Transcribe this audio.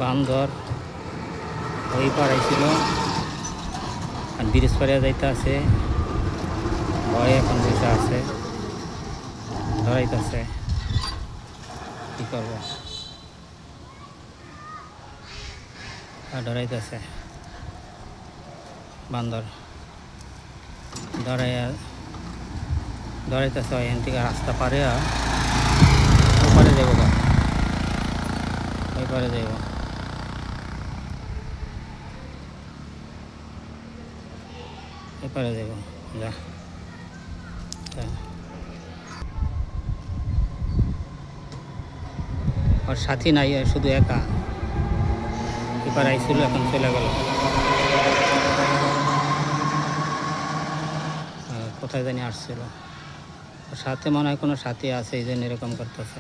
বান্দর ওই পাড়াইছিল আর ব্রিজ পাড়িয়া যাইতে আছে, ভয় এখন বসে আছে, ধরাইতেছে, কি করবো, আর ধরাইতেছে বান্দর ধরাইতেছে এখান থেকে রাস্তা পারে ওপারে যাবো বা ওই পারে যাইব। এপারে যাব যা আর সাথী নাই, শুধু একা এপারে আইছিল, এখন চলে গেল কোথায় জানি আসছিল। সাথে মনে হয় কোনো সাথী আছে, এই জন্য এরকম করতেছে।